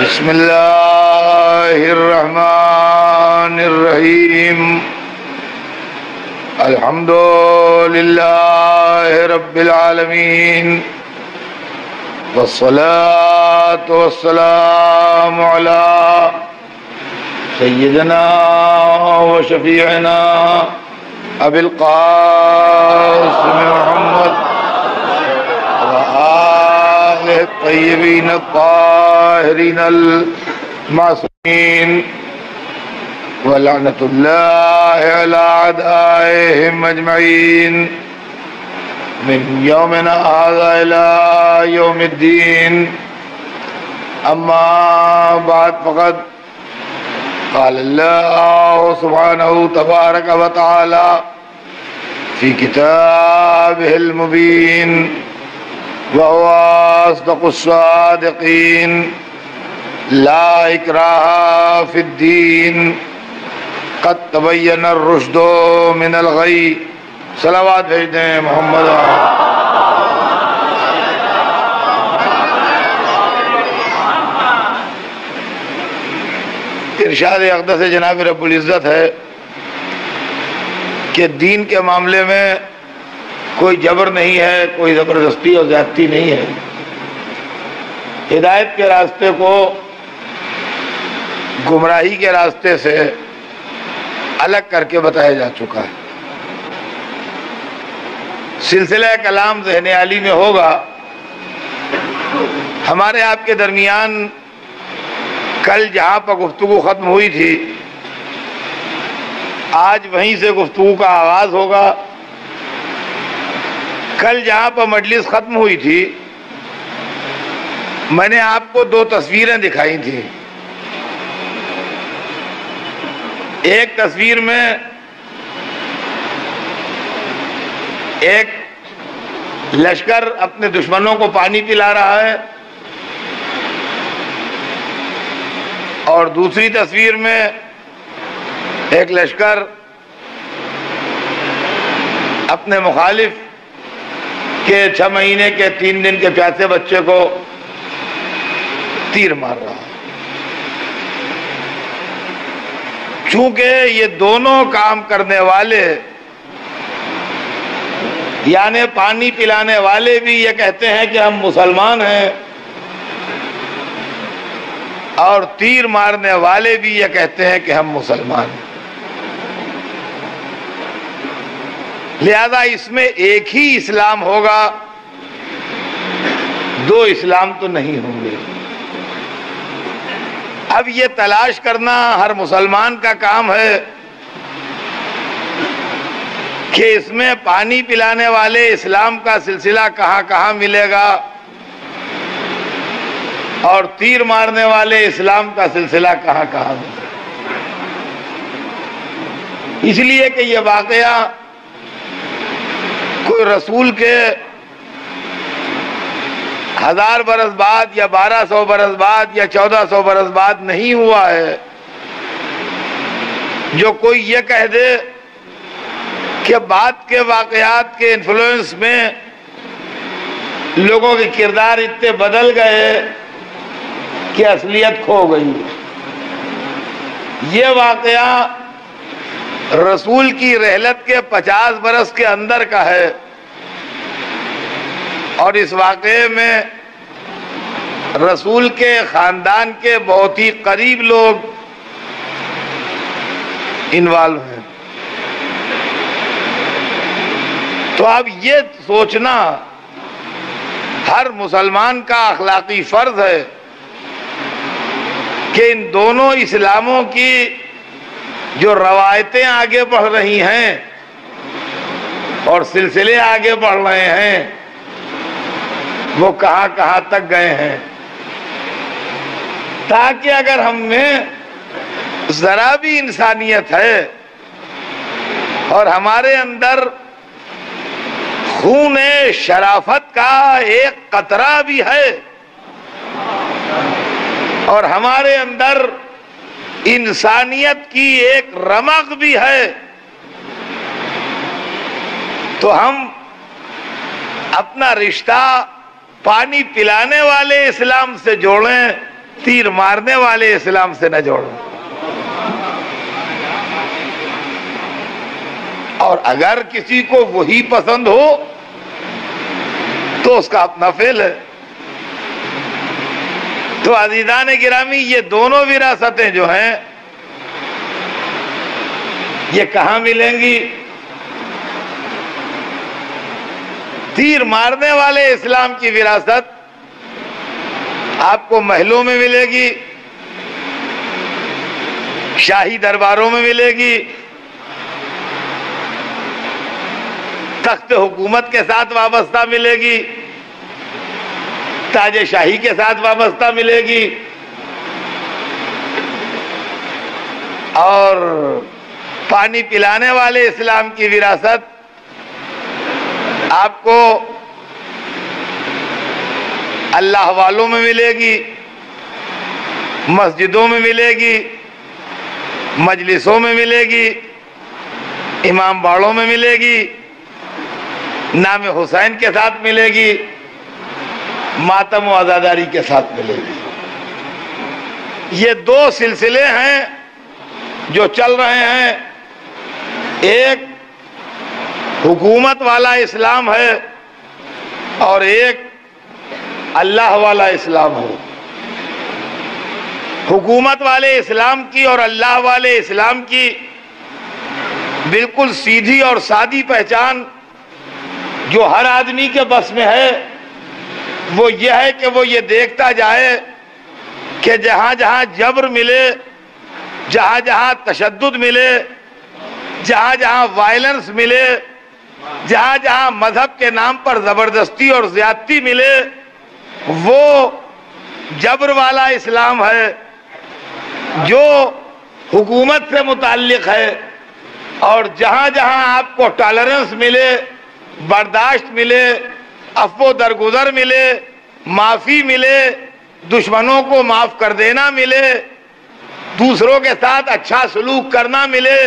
بسم اللہ الرحمن الرحیم الحمد للہ رب العالمین والصلاة والسلام علی سیدنا و شفیعنا ابی القاسم محمد الطیبین الطاہرین المعصومین ولعنۃ اللہ علی اعدائہم اجمعین من یومنا ھذا الی یوم الدین اما بعد فقد قال اللہ سبحانہ تبارک و تعالی فی کتابہ المبین وهو أصدق الصادقين لا إكراه في الدين قد تبين الرشد من الغي صلوات بھیج دیں محمد ارشاد اقدس جناب رب العزت ہے کہ دین کے معاملے میں کوئی جبر نہیں ہے، کوئی زبردستی اور زیادتی نہیں ہے۔ ہدایت کے راستے کو گمراہی کے راستے سے الگ کر کے بتایا جا چکا ہے۔ سلسلہ کلام ذہن عالی میں ہوگا۔ ہمارے آپ کے درمیان کل جہاں پر گفتگو ختم ہوئی تھی، آج وہیں سے گفتگو کا آغاز ہوگا۔ کل جہاں پر مجلس ختم ہوئی تھی، میں نے آپ کو دو تصویریں دکھائی تھیں۔ ایک تصویر میں ایک لشکر اپنے دشمنوں کو پانی پلا رہا ہے، اور دوسری تصویر میں ایک لشکر اپنے مخالف کہ 6 مہینے کے 3 دن کے پیاسے بچے کو تیر مار رہا ہے۔ چونکہ یہ دونوں کام کرنے والے، یعنی پانی پلانے والے بھی یہ کہتے ہیں کہ ہم مسلمان ہیں، اور تیر مارنے والے بھی یہ کہتے ہیں کہ ہم مسلمان ہیں، لہذا اس میں ایک ہی اسلام ہوگا، دو اسلام تو نہیں ہوں گے۔ اب یہ تلاش کرنا ہر مسلمان کا کام ہے کہ اس میں پانی پلانے والے اسلام کا سلسلہ کہاں کہاں ملے گا، اور تیر مارنے والے اسلام کا سلسلہ کہاں کہاں ملے گا۔ اس لیے کہ یہ واقعہ کوئی رسول کے 1000 برس بعد یا 1200 برس بعد یا 1400 برس بعد نہیں ہوا ہے جو کوئی یہ کہہ دے کہ بعد کے واقعات کے انفلوئنس میں لوگوں کے کردار اتنے بدل گئے کہ اصلیت کھو گئی۔ یہ واقعہ رسول کی رحلت کے 50 برس کے اندر کا ہے، اور اس واقعے میں رسول کے خاندان کے بہت ہی قریب لوگ انوالو ہیں۔ تو اب یہ سوچنا ہر مسلمان کا اخلاقی فرض ہے کہ ان دونوں اسلاموں کی جو روایتیں آگے بڑھ رہی ہیں اور سلسلے آگے بڑھ رہے ہیں، وہ کہاں کہاں تک گئے ہیں، تاکہ اگر ہم میں ذرا بھی انسانیت ہے اور ہمارے اندر خون شرافت کا ایک قطرہ بھی ہے، اور ہمارے اندر انسانیت کی ایک رمق بھی ہے، تو ہم اپنا رشتہ پانی پلانے والے اسلام سے جوڑیں تیر مارنے والے اسلام سے نہ جوڑو. اور اگر کسی کو وہی پسند ہو تو اس کا اپنا فعل ہے. تو عزیزان گرامی، یہ دونوں وراثتیں جو ہیں یہ کہاں ملیں گی؟ تیر مارنے والے اسلام کی وراثت آپ کو محلوں میں ملے گی، شاہی درباروں میں ملے گی، تخت حکومت کے ساتھ وابستہ ملے گی، تاج شاہی کے ساتھ وابستہ ملے گی، اور پانی پلانے والے اسلام کی وراثت آپ کو اللہ والوں میں ملے گی، مسجدوں میں ملے گی، مجلسوں میں ملے گی، امام باڑوں میں ملے گی، نام حسین کے ساتھ ملے گی، ماتم و عزاداری کے ساتھ ملے گی. یہ دو سلسلے ہیں جو چل رہے ہیں. ایک حکومت والا اسلام ہے اور ایک اللہ والا اسلام ہے. حکومت والے اسلام کی اور اللہ والے اسلام کی بالکل سیدھی اور سادی پہچان جو ہر آدمی کے بس میں ہے وہ یہ ہے کہ وہ یہ دیکھتا جائے کہ جہاں جہاں جبر ملے، جہاں جہاں تشدد ملے، جہاں جہاں وائلنس ملے، جہاں جہاں مذہب کے نام پر زبردستی اور زیادتی ملے، وہ جبر والا اسلام ہے جو حکومت سے متعلق ہے. اور جہاں جہاں آپ کو ٹالرنس ملے، برداشت ملے، عفو درگزر ملے، معافی ملے، دشمنوں کو معاف کر دینا ملے، دوسروں کے ساتھ اچھا سلوک کرنا ملے،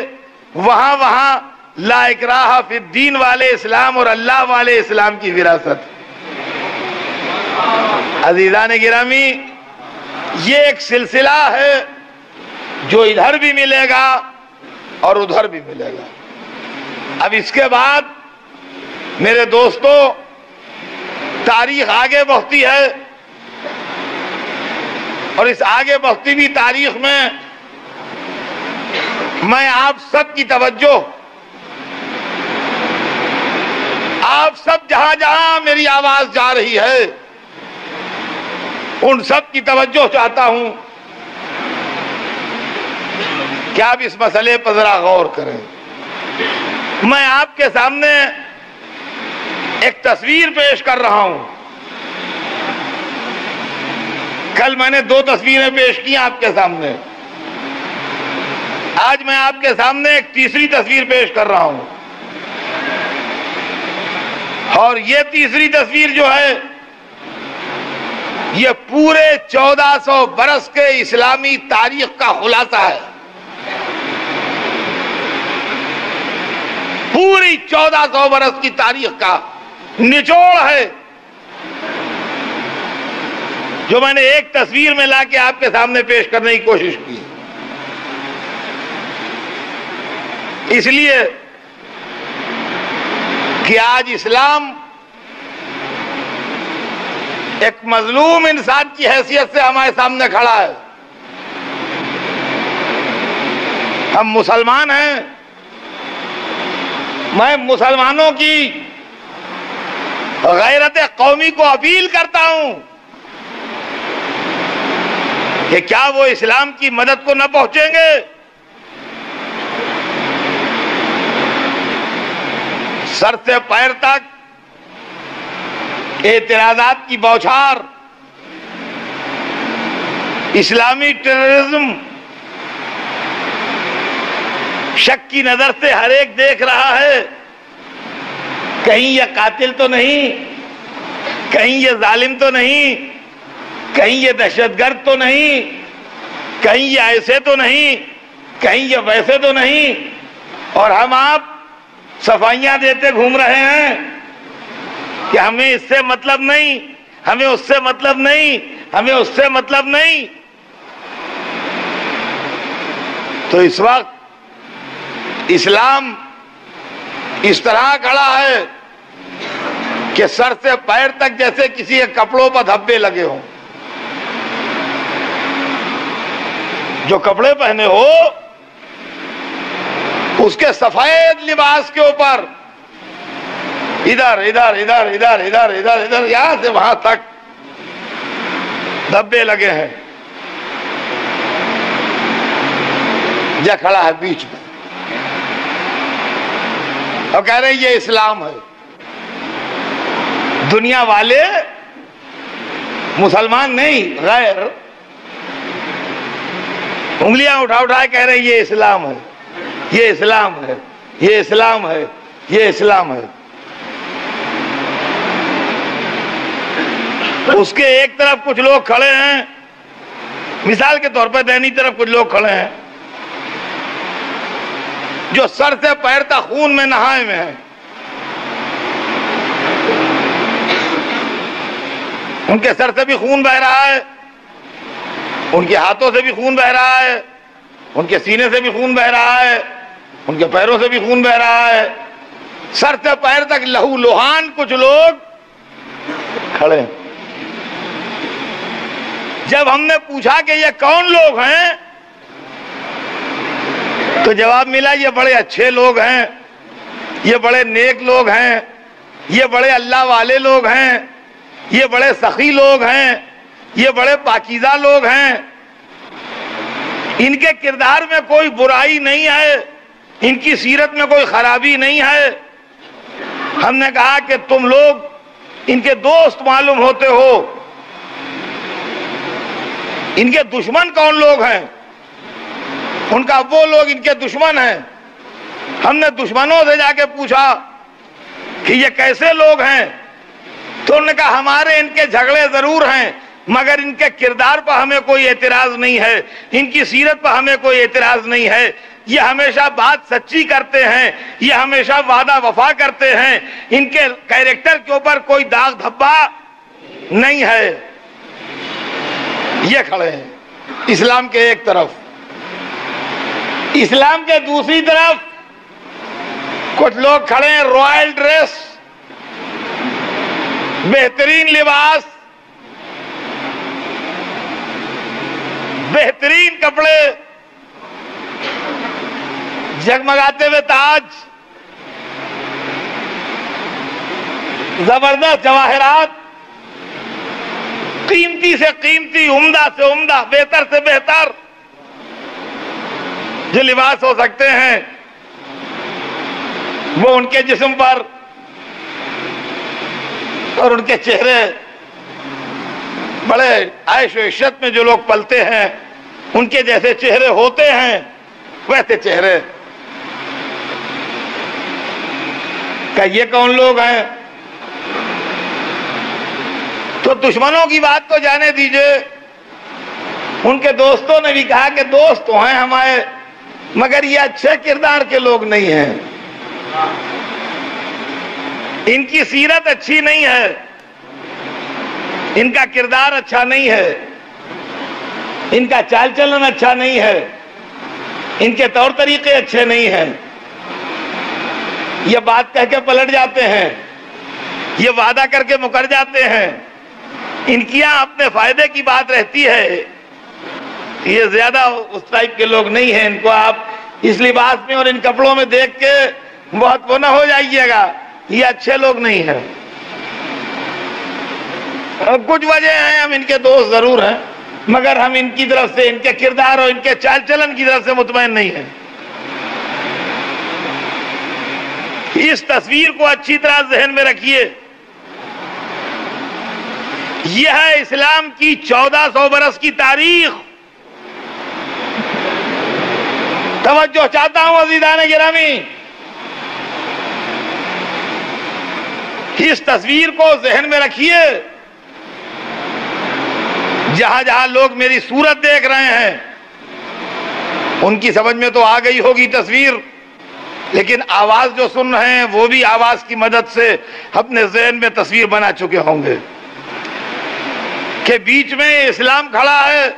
وہاں وہاں لا اکراہ فی الدین والے اسلام اور اللہ والے اسلام کی وراثت. عزیزان گرامی، یہ ایک سلسلہ ہے جو ادھر بھی ملے گا اور ادھر بھی ملے گا. اب اس کے بعد میرے دوستو تاریخ آگے بڑھتی ہے، اور اس آگے بڑھتی ہوئی تاریخ میں میں آپ سب کی توجہ، آپ سب جہاں جہاں میری آواز جا رہی ہے ان سب کی توجہ چاہتا ہوں کہ آپ اس مسئلے پر ذرا غور کریں. میں آپ کے سامنے ایک تصویر پیش کر رہا ہوں. کل میں نے 2 تصویریں پیش کی آپ کے سامنے، آج میں آپ کے سامنے ایک تیسری تصویر پیش کر رہا ہوں. اور یہ تیسری تصویر جو ہے یہ پورے 1400 برس کے اسلامی تاریخ کا خلاصہ ہے. پوری 1400 برس کی تاریخ کا نچوڑ ہے جو میں نے ایک تصویر میں لا کے آپ کے سامنے پیش کرنے کی کوشش کی. اس لیے کہ آج اسلام ایک مظلوم انسان کی حیثیت سے ہمارے سامنے کھڑا ہے. ہم مسلمان ہیں. میں مسلمانوں کی غیرت قومی کو اپیل کرتا ہوں کہ کیا وہ اسلام کی مدد کو نہ پہنچیں گے؟ سر سے پیر تک اعتراضات کی بوچھار، اسلامی ٹیررزم شک کی نظر سے ہر ایک دیکھ رہا ہے. کہیں یہ قاتل تو نہیں، کہیں یہ ظالم تو نہیں، کہیں یہ دہشت گرد تو نہیں، کہیں یہ ایسے تو نہیں، کہیں یہ ویسے تو نہیں. اور ہم آپ صفائیاں دیتے گھوم رہے ہیں کہ ہمیں اس سے مطلب نہیں، ہمیں اس سے مطلب نہیں، ہمیں اس سے مطلب نہیں. تو اس وقت اسلام اس طرح کھڑا ہے کہ سر سے پیر تک جیسے کسی کے کپڑوں پر دھبے لگے ہوں. جو کپڑے پہنے ہو اس کے سفید لباس کے اوپر ادھر ادھر ادھر ادھر ادھر ادھر ادھر یہاں سے وہاں تک دھبے لگے ہیں. یہ کھڑا ہے بیچ میں اور کہہ رہے ہیں یہ اسلام ہے. دنیا والے مسلمان نہیں غیر انگلیاں اٹھا اٹھا کہہ رہے ہیں یہ اسلام ہے, یہ اسلام ہے, یہ اسلام ہے, یہ اسلام ہے. اس کے ایک طرف کچھ لوگ کھڑے ہیں, مثال کے طور پر دہنی طرف کچھ لوگ کھڑے ہیں جو سر سے پیر تک خون میں نہائے ہوئے ہیں. ان کے سر سے بھی خون بہ رہا ہے, ان کے ہاتھوں سے بھی خون بہ رہا ہے, ان کے سینے سے بھی خون بہ رہا ہے, ان کے پیروں سے بھی خون بہ رہا ہے. سر سے پیر تک لہو لہان کچھ لوگ کھڑے ہیں. جب ہم نے پوچھا کہ یہ کون لوگ ہیں تو جواب ملا یہ بڑے اچھے لوگ ہیں, یہ بڑے نیک لوگ ہیں, یہ بڑے اللہ والے لوگ ہیں, یہ بڑے سخی لوگ ہیں, یہ بڑے پاکیزہ لوگ ہیں, ان کے کردار میں کوئی برائی نہیں ہے, ان کی سیرت میں کوئی خرابی نہیں ہے. ہم نے کہا کہ تم لوگ ان کے دوست معلوم ہوتے ہو, ان کے دشمن کون لوگ ہیں؟ ان کا وہ لوگ ان کے دشمن ہیں. ہم نے دشمنوں سے جا کے پوچھا کہ یہ کیسے لوگ ہیں تو انہوں نے کہا ہمارے ان کے جھگڑے ضرور ہیں مگر ان کے کردار پر ہمیں کوئی اعتراض نہیں ہے, ان کی سیرت پر ہمیں کوئی اعتراض نہیں ہے. یہ ہمیشہ بات سچی کرتے ہیں, یہ ہمیشہ وعدہ وفا کرتے ہیں, ان کے کیریکٹر کے اوپر کوئی داغ دھبا نہیں ہے. یہ کھڑے ہیں اسلام کے ایک طرف. اسلام کے دوسری طرف کچھ لوگ کھڑے ہیں رائل ڈریس, بہترین لباس, بہترین کپڑے, جگمگاتے ہوئے تاج, زبردست جواہرات, قیمتی سے قیمتی, عمدہ سے عمدہ, بہتر سے بہتر جو لباس ہو سکتے ہیں وہ ان کے جسم پر اور ان کے چہرے. بڑے عیش و عشرت میں جو لوگ پلتے ہیں ان کے جیسے چہرے ہوتے ہیں ویسے چہرے. کہ یہ کون لوگ ہیں؟ تو دشمنوں کی بات تو جانے دیجئے, ان کے دوستوں نے بھی کہا کہ دوست تو ہیں ہمارے مگر یہ اچھے کردار کے لوگ نہیں ہیں, ان کی سیرت اچھی نہیں ہے, ان کا کردار اچھا نہیں ہے, ان کا چال چلن اچھا نہیں ہے, ان کے طور طریقے اچھے نہیں ہیں. یہ بات کہہ کے پلٹ جاتے ہیں, یہ وعدہ کر کے مکر جاتے ہیں, ان کی یہاں اپنے فائدے کی بات رہتی ہے. یہ زیادہ اس ٹائپ کے لوگ نہیں ہیں. ان کو آپ اس لباس میں اور ان کپڑوں میں دیکھ کے بہت وہ نہ ہو جائیے گا, یہ اچھے لوگ نہیں ہیں. کچھ وجہ ہیں, ہم ان کے دوست ضرور ہیں مگر ہم ان کی طرف سے, ان کے کردار اور ان کے چال چلن کی طرف سے مطمئن نہیں ہیں. اس تصویر کو اچھی طرح ذہن میں رکھیے. یہ ہے اسلام کی 1400 برس کی تاریخ. توجہ چاہتا ہوں عزیزان گرامی, اس تصویر کو ذہن میں رکھیے. جہاں جہاں لوگ میری صورت دیکھ رہے ہیں ان کی سمجھ میں تو آ گئی ہوگی تصویر, لیکن آواز جو سن رہے ہیں وہ بھی آواز کی مدد سے اپنے ذہن میں تصویر بنا چکے ہوں گے. کہ بیچ میں اسلام کھڑا ہے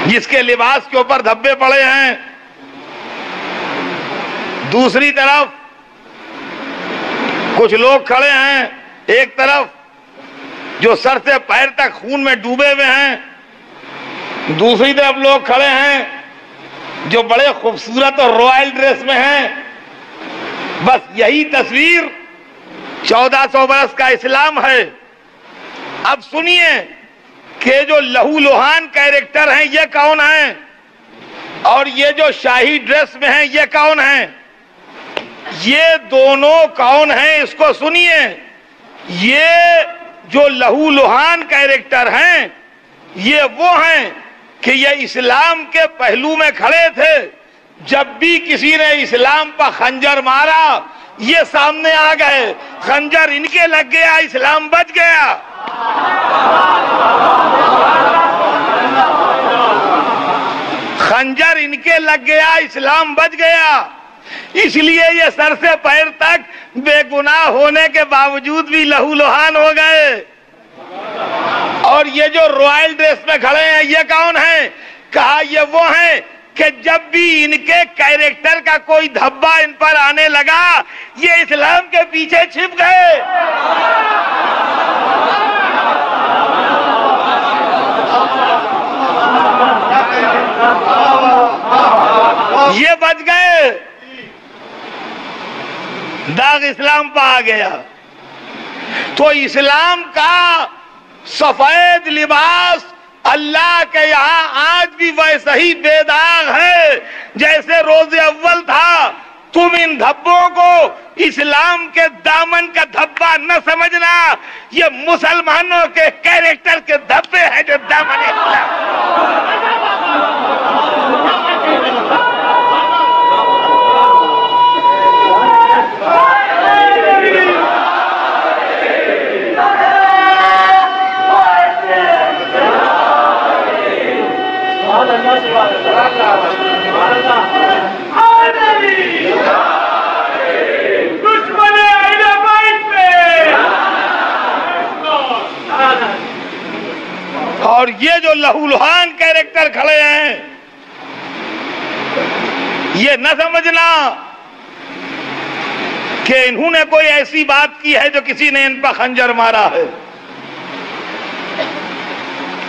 جس کے لباس کے اوپر دھبے پڑے ہیں، دوسری طرف کچھ لوگ کھڑے ہیں ایک طرف جو سر سے پیر تک خون میں ڈوبے ہوئے ہیں، دوسری طرف لوگ کھڑے ہیں جو بڑے خوبصورت اور رائل ڈریس میں ہیں۔ بس یہی تصویر 1400 برس کا اسلام ہے۔ اب سنیے کہ جو لہو لوہان کیریکٹر ہیں یہ کون ہیں، اور یہ جو شاہی ڈریس میں ہیں یہ کون ہیں؟ یہ دونوں کون ہیں اس کو سنیے۔ یہ جو لہو لوہان کیریکٹر ہیں یہ وہ ہیں کہ یہ اسلام کے پہلو میں کھڑے تھے، جب بھی کسی نے اسلام پر خنجر مارا یہ سامنے آ گئے، خنجر ان کے لگ گیا، اسلام بچ گیا۔ خنجر ان کے لگ گیا، اسلام بچ گیا۔ اس لیے یہ سر سے پیر تک بے گناہ ہونے کے باوجود بھی لہو لوہان ہو گئے۔ اور یہ جو رائل ڈریس میں کھڑے ہیں یہ کون ہیں؟ کہا یہ وہ ہیں کہ جب بھی ان کے کیریکٹر کا کوئی دھبا ان پر آنے لگا یہ اسلام کے پیچھے چھپ گئے۔ یہ بچ گئے، داغ اسلام پہ آ گیا۔ تو اسلام کا سفید لباس اللہ کے یہاں آج بھی ویسا ہی بے داغ ہے جیسے روز اول تھا۔ تم ان دھبوں کو اسلام کے دامن کا دھبا نہ سمجھنا، یہ مسلمانوں کے کیریکٹر کے دھبے ہیں جو دامن اسلام۔ اور یہ جو لہو لوہان کیریکٹر کھڑے ہیں یہ نہ سمجھنا کہ انہوں نے کوئی ایسی بات کی ہے جو کسی نے ان پر خنجر مارا ہے،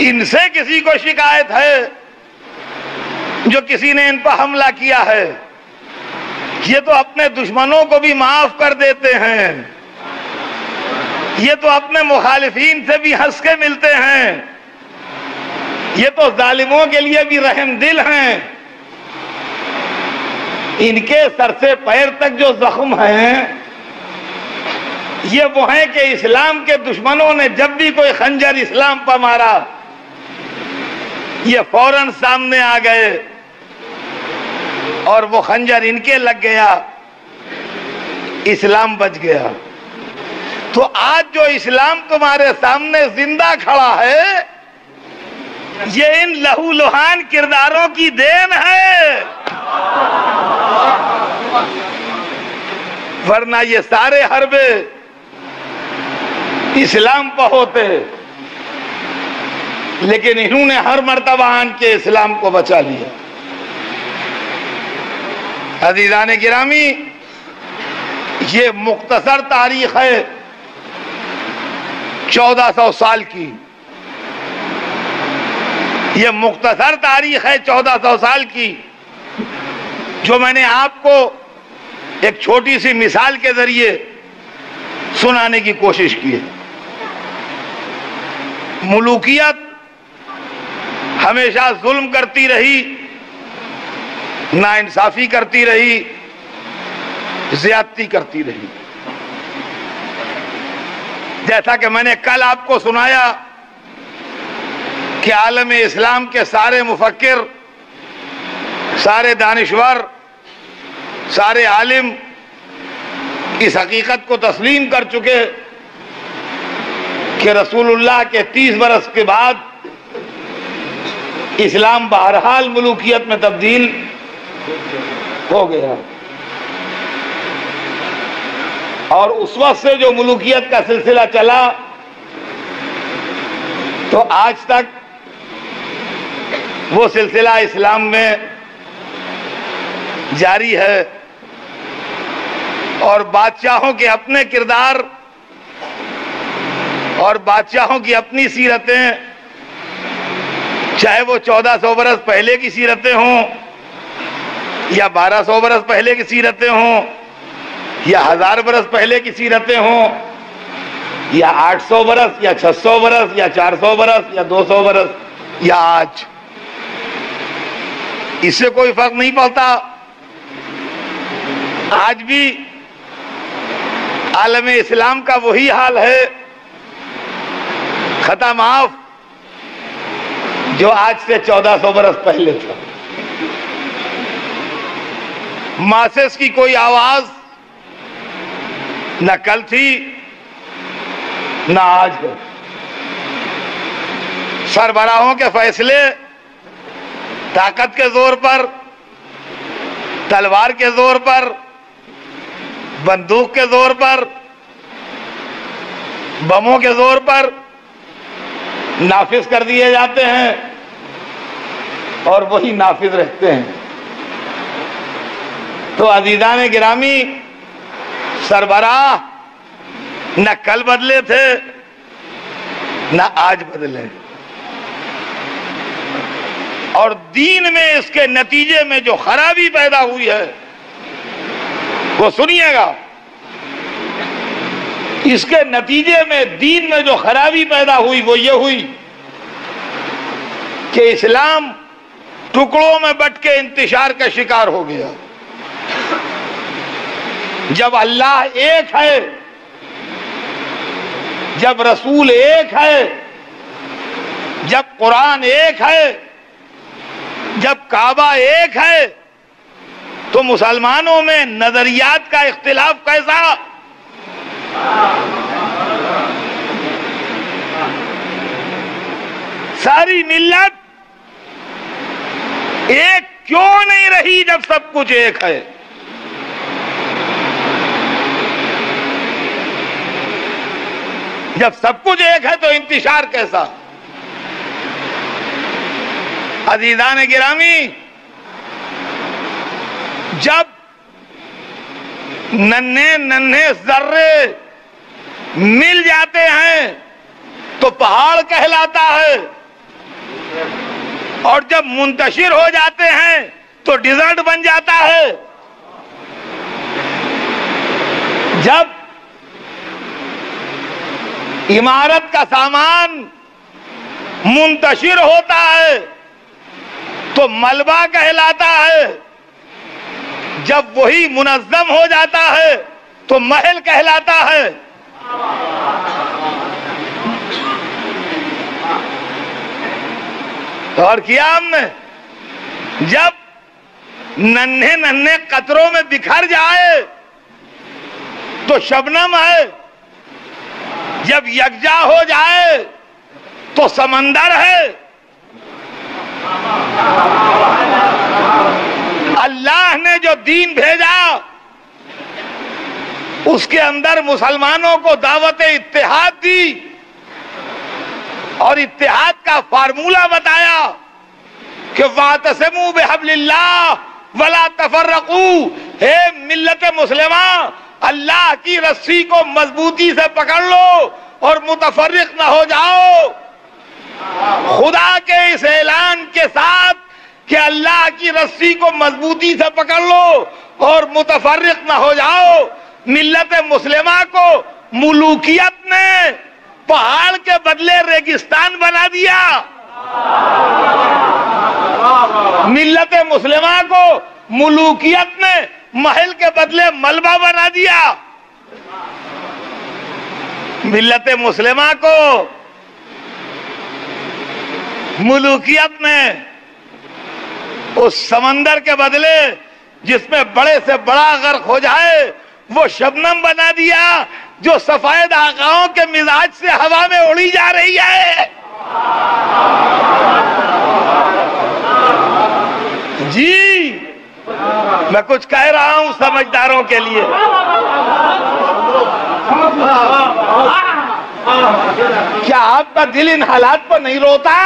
ان سے کسی کو شکایت ہے جو کسی نے ان پر حملہ کیا ہے۔ یہ تو اپنے دشمنوں کو بھی معاف کر دیتے ہیں، یہ تو اپنے مخالفین سے بھی ہنس کے ملتے ہیں، یہ تو ظالموں کے لیے بھی رحم دل ہیں۔ ان کے سر سے پیر تک جو زخم ہیں یہ وہ ہیں کہ اسلام کے دشمنوں نے جب بھی کوئی خنجر اسلام پر مارا یہ فوراً سامنے آ گئے اور وہ خنجر ان کے لگ گیا، اسلام بچ گیا۔ تو آج جو اسلام تمہارے سامنے زندہ کھڑا ہے یہ ان لہو لوہان کرداروں کی دین ہے، ورنہ یہ سارے حربے اسلام پر ہوتے، لیکن انہوں نے ہر مرتبہ آن کے اسلام کو بچا لیا۔ عزیزان گرامی، یہ مختصر تاریخ ہے 1400 سال کی، یہ مختصر تاریخ ہے 1400 سال کی جو میں نے آپ کو ایک چھوٹی سی مثال کے ذریعے سنانے کی کوشش کی ہے۔ ملوکیت ہمیشہ ظلم کرتی رہی، ناانصافی کرتی رہی، زیادتی کرتی رہی۔ جیسا کہ میں نے کل آپ کو سنایا کہ عالم اسلام کے سارے مفکر، سارے دانشور، سارے عالم اس حقیقت کو تسلیم کر چکے کہ رسول اللہ کے 30 برس کے بعد اسلام بہرحال ملوکیت میں تبدیل ہو گیا، اور اس وقت سے جو ملوکیت کا سلسلہ چلا تو آج تک وہ سلسلہ اسلام میں جاری ہے، اور بادشاہوں کے اپنے کردار اور بادشاہوں کی اپنی سیرتیں، چاہے وہ 1400 برس پہلے کی سیرتیں ہوں یا 1200 برس پہلے کی سیرتیں ہوں یا 1000 برس پہلے کی سیرتیں ہوں یا 800 برس یا 600 برس یا 400 برس یا 200 برس یا آج، اس سے کوئی فرق نہیں پڑتا۔ آج بھی عالم اسلام کا وہی حال ہے، خطا معاف، جو آج سے 1400 برس پہلے تھا۔ ماسس کی کوئی آواز نہ کل تھی نہ آج ہے۔ سربراہوں کے فیصلے طاقت کے زور پر، تلوار کے زور پر، بندوق کے زور پر، بموں کے زور پر نافذ کر دیے جاتے ہیں اور وہی نافذ رہتے ہیں۔ تو عزیزان گرامی، سربراہ نہ کل بدلے تھے نہ آج بدلے، اور دین میں اس کے نتیجے میں جو خرابی پیدا ہوئی ہے وہ سنیے گا۔ اس کے نتیجے میں دین میں جو خرابی پیدا ہوئی وہ یہ ہوئی کہ اسلام ٹکڑوں میں بٹ کے انتشار کا شکار ہو گیا۔ جب اللہ ایک ہے، جب رسول ایک ہے، جب قرآن ایک ہے، جب کعبہ ایک ہے، تو مسلمانوں میں نظریات کا اختلاف کیسا؟ ساری ملت ایک کیوں نہیں رہی جب سب کچھ ایک ہے؟ جب سب کچھ ایک ہے تو انتشار کیسا؟ عزیزان گرامی، جب ننھے ننھے ذرے مل جاتے ہیں تو پہاڑ کہلاتا ہے، اور جب منتشر ہو جاتے ہیں تو ڈیزرٹ بن جاتا ہے۔ جب عمارت کا سامان منتشر ہوتا ہے تو ملبہ کہلاتا ہے، جب وہی منظم ہو جاتا ہے تو محل کہلاتا ہے۔ اور کیا ہم نے؟ جب ننھے ننھے قطروں میں بکھر جائے تو شبنم ہے، جب یکجا ہو جائے تو سمندر ہے۔ اللہ نے جو دین بھیجا اس کے اندر مسلمانوں کو دعوت اتحاد دی اور اتحاد کا فارمولہ بتایا کہ وَاعْتَصِمُوا بِحَبْلِ اللَّهِ وَلَا تَفَرَّقُوا، اے ملت مسلمہ، اللہ کی رسی کو مضبوطی سے پکڑ لو اور متفرق نہ ہو جاؤ۔ خدا کے اس اعلان کے ساتھ کہ اللہ کی رسی کو مضبوطی سے پکڑ لو اور متفرق نہ ہو جاؤ، ملت مسلمہ کو ملوکیت نے پہاڑ کے بدلے ریگستان بنا دیا۔ ملت مسلمہ کو ملوکیت نے محل کے بدلے ملبہ بنا دیا۔ ملت مسلمہ کو ملوکیت نے اس سمندر کے بدلے جس میں بڑے سے بڑا غرق ہو جائے وہ شبنم بنا دیا جو سفید آقاؤں کے مزاج سے ہوا میں اڑی جا رہی ہے۔ جی میں کچھ کہہ رہا ہوں سمجھداروں کے لیے۔ کیا آپ کا دل ان حالات پر نہیں روتا؟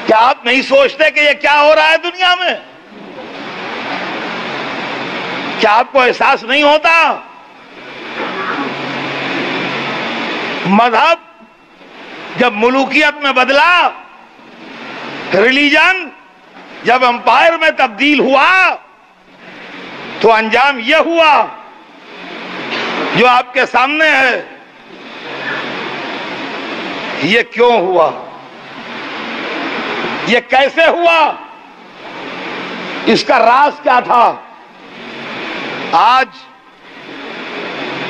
کیا آپ نہیں سوچتے کہ یہ کیا ہو رہا ہے دنیا میں؟ کیا آپ کو احساس نہیں ہوتا؟ مذہب جب ملوکیت میں بدلا، ریلیجن جب امپائر میں تبدیل ہوا، تو انجام یہ ہوا جو آپ کے سامنے ہے۔ یہ کیوں ہوا؟ یہ کیسے ہوا؟ اس کا راز کیا تھا؟ آج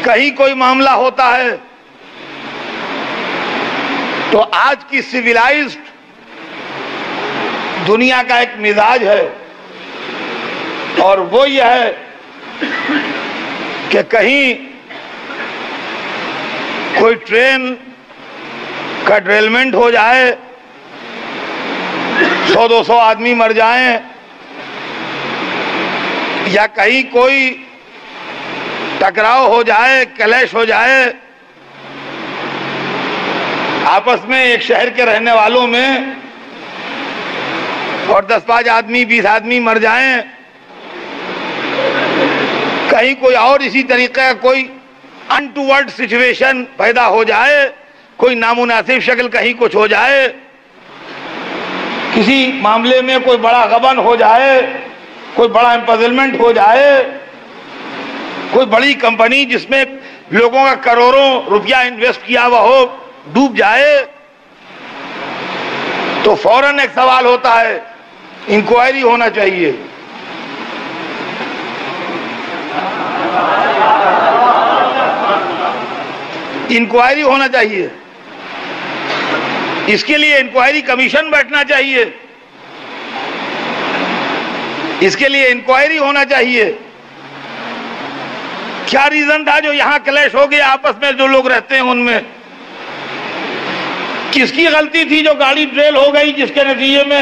کہیں کوئی معاملہ ہوتا ہے تو آج کی سویلائزڈ دنیا کا ایک مزاج ہے، اور وہ یہ ہے کہ کہیں کوئی ٹرین کا ڈریلمنٹ ہو جائے، 100-200 آدمی مر جائیں، یا کہیں کوئی ٹکراؤ ہو جائے، کلیش ہو جائے آپس میں، ایک شہر کے رہنے والوں میں، اور 10-5 آدمی 20 آدمی مر جائیں، کہیں کوئی اور اسی طریقے کا کوئی انٹوورڈ سچویشن پیدا ہو جائے، کوئی نامناسب شکل کہیں کچھ ہو جائے، کسی معاملے میں کوئی بڑا غبن ہو جائے، کوئی بڑا امپیزلمنٹ ہو جائے، کوئی بڑی کمپنی جس میں لوگوں کا کروڑوں روپیہ انویسٹ کیا ہوا ہو ڈوب جائے، تو فوراً ایک سوال ہوتا ہے، انکوائری ہونا چاہیے۔ انکوائری ہونا چاہیے، اس کے لیے انکوائری کمیشن بیٹھنا چاہیے، اس کے لیے انکوائری ہونا چاہیے۔ کیا ریزن تھا جو یہاں کلیش ہو گیا آپس میں جو لوگ رہتے ہیں ان میں؟ کس کی غلطی تھی جو گاڑی ڈریل ہو گئی، جس کے نتیجے میں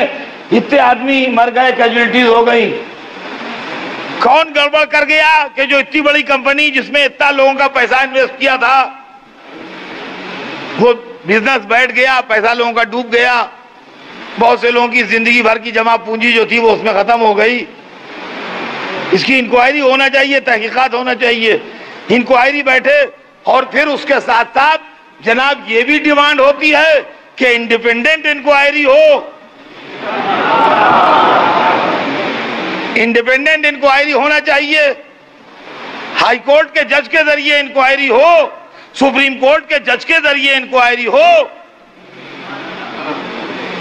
اتنے آدمی مر گئے، کیجویلٹیز ہو گئی؟ کون گڑبڑ کر گیا کہ جو اتنی بڑی کمپنی جس میں اتنا لوگوں کا پیسہ انویسٹ کیا تھا، وہ بزنس بیٹھ گیا، پیسہ لوگوں کا ڈوب گیا، بہت سے لوگوں کی زندگی بھر کی جمع پونجی جو تھی وہ اس میں ختم ہو گئی؟ اس کی انکوائری ہونا چاہیے، تحقیقات ہونا چاہیے، انکوائری بیٹھے، اور پھر اس کے ساتھ ساتھ جناب یہ بھی ڈیمانڈ ہوتی ہے کہ انڈیپینڈنٹ انکوائری ہو، انڈیپینڈنٹ انکوائری ہونا چاہیے، ہائی کورٹ کے جج کے ذریعے انکوائری ہو، سپریم کورٹ کے جج کے ذریعے انکوائری ہو۔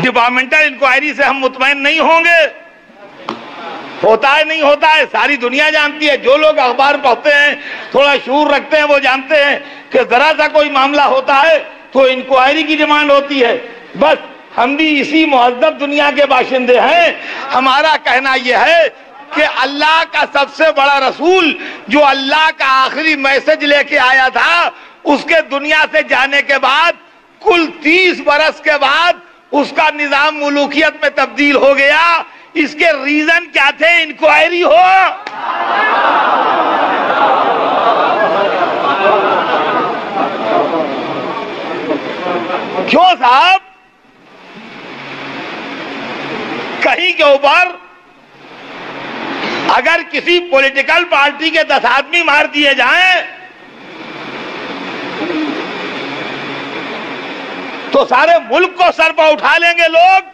ڈپارٹمنٹل انکوائری سے ہم مطمئن نہیں ہوں گے، ہوتا ہے نہیں ہوتا ہے ساری دنیا جانتی ہے، جو لوگ اخبار پڑھتے ہیں، تھوڑا شعور رکھتے ہیں، وہ جانتے ہیں کہ ذرا سا کوئی معاملہ ہوتا ہے تو انکوائری کی ڈیمانڈ ہوتی ہے۔ بس ہم بھی اسی مہذب دنیا کے باشندے ہیں۔ ہمارا کہنا یہ ہے کہ اللہ کا سب سے بڑا رسول جو اللہ کا آخری میسج لے کے آیا تھا، اس کے دنیا سے جانے کے بعد کل 30 برس کے بعد اس کا نظام ملوکیت میں تبدیل ہو گیا۔ اس کے ریزن کیا تھے؟ انکوائری ہو۔ کیوں صاحب؟ کہیں کے اوپر اگر کسی پولیٹیکل پارٹی کے 10 آدمی مار دیے جائیں تو سارے ملک کو سر پر اٹھا لیں گے لوگ۔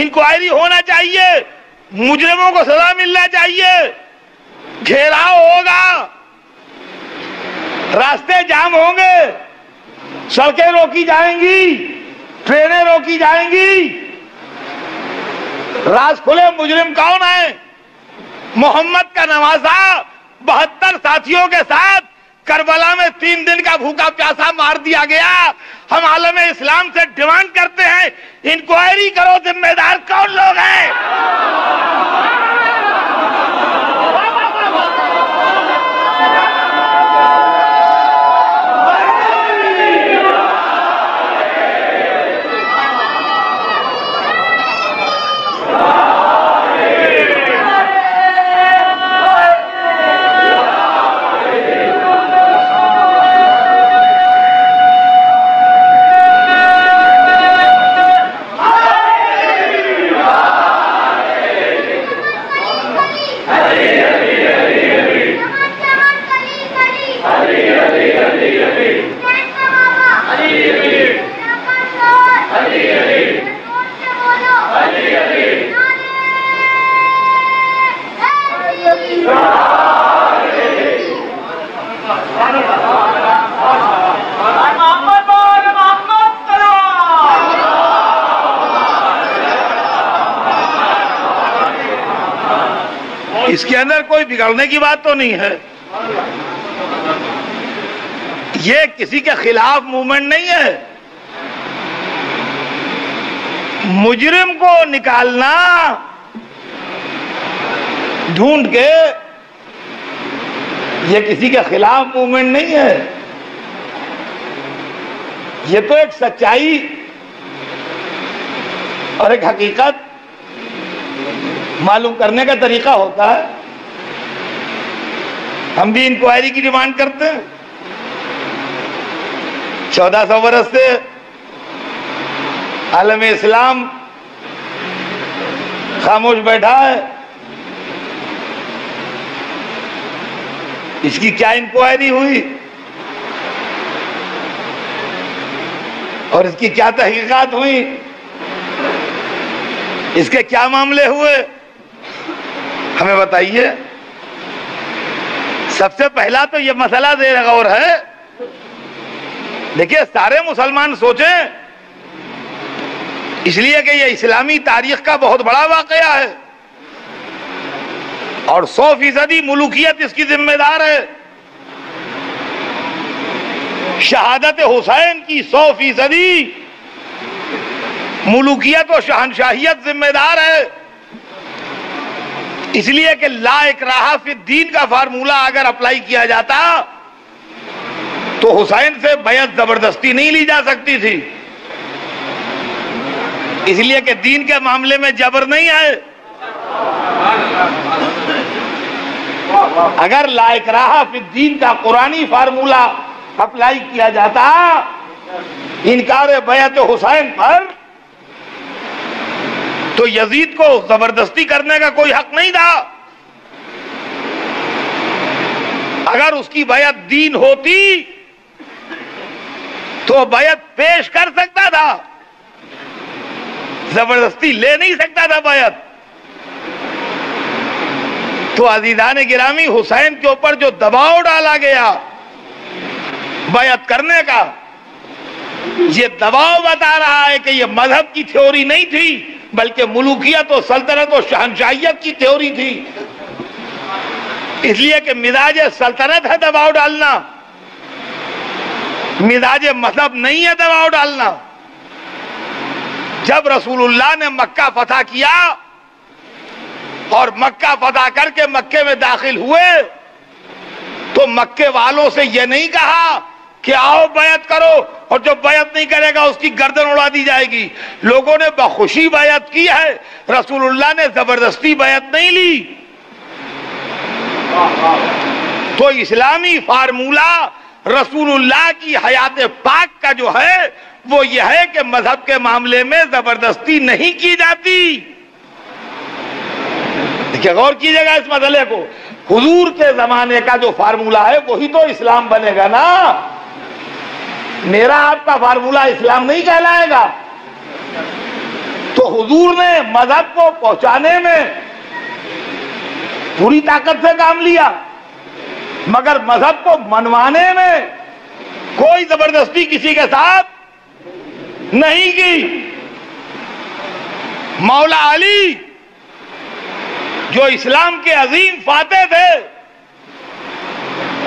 انکوائری ہونا چاہیے، مجرموں کو سزا ملنا چاہیے، گھیراؤ ہوگا، راستے جام ہوں گے، سڑکیں روکی جائیں گی، ٹرینیں روکی جائیں گی۔ راز کھلے مجرم کون ہے؟ محمد کا نواسا 72 ساتھیوں کے ساتھ کربلا میں 3 دن کا بھوکا پیاسا مار دیا گیا۔ ہم عالم اسلام سے ڈیمانڈ کرتے ہیں انکوائری کرو، ذمہ دار کون لوگ ہیں؟ اس کے اندر کوئی بگڑنے کی بات تو نہیں ہے. یہ کسی کے خلاف موومنٹ نہیں ہے. مجرم کو نکالنا ڈھونڈ کے یہ کسی کے خلاف موومنٹ نہیں ہے. یہ تو ایک سچائی اور ایک حقیقت معلوم کرنے کا طریقہ ہوتا ہے. ہم بھی انکوائری کی ڈیمانڈ کرتے ہیں. 1400 برس سے عالم اسلام خاموش بیٹھا ہے. اس کی کیا انکوائری ہوئی اور اس کی کیا تحقیقات ہوئی؟ اس کے کیا معاملے ہوئے؟ ہمیں بتائیے. سب سے پہلا تو یہ مسئلہ زیر غور ہے. دیکھیے سارے مسلمان سوچیں، اس لیے کہ یہ اسلامی تاریخ کا بہت بڑا واقعہ ہے اور 100% ملوکیت اس کی ذمہ دار ہے. شہادت حسین کی 100% ملوکیت و شہنشاہیت ذمہ دار ہے. اس لیے کہ لا اکراہ فی الدین کا فارمولہ اگر اپلائی کیا جاتا تو حسین سے بیعت زبردستی نہیں لی جا سکتی تھی. اس لیے کہ دین کے معاملے میں جبر نہیں ہے. اگر لا اکراہ فی الدین کا قرآنی فارمولہ اپلائی کیا جاتا انکار بیعت حسین پر تو یزید کو زبردستی کرنے کا کوئی حق نہیں تھا. اگر اس کی بیعت دین ہوتی تو بیعت پیش کر سکتا تھا، زبردستی لے نہیں سکتا تھا بیعت. تو عزیزان گرامی، حسین کے اوپر جو دباؤ ڈالا گیا بیعت کرنے کا، یہ دباؤ بتا رہا ہے کہ یہ مذہب کی تھیوری نہیں تھی بلکہ ملوکیت و سلطنت و شہنشاہیت کی تھیوری تھی. اس لیے کہ مزاج سلطنت ہے دباؤ ڈالنا، مزاج مذہب نہیں ہے دباؤ ڈالنا. جب رسول اللہ نے مکہ فتح کیا اور مکہ فتح کر کے مکے میں داخل ہوئے تو مکے والوں سے یہ نہیں کہا کہ آؤ بیعت کرو اور جو بیعت نہیں کرے گا اس کی گردن اڑا دی جائے گی. لوگوں نے بخوشی بیعت کی ہے، رسول اللہ نے زبردستی بیعت نہیں لی. تو اسلامی فارمولہ رسول اللہ کی حیات پاک کا جو ہے وہ یہ ہے کہ مذہب کے معاملے میں زبردستی نہیں کی جاتی. دیکھیں غور کیجیے گا اس مسئلے کو. حضور کے زمانے کا جو فارمولہ ہے وہی تو اسلام بنے گا نا. میرا آپ کا فارمولہ اسلام نہیں کہلائے گا. تو حضور نے مذہب کو پہنچانے میں پوری طاقت سے کام لیا مگر مذہب کو منوانے میں کوئی زبردستی کسی کے ساتھ نہیں کی. مولا علی جو اسلام کے عظیم فاتح تھے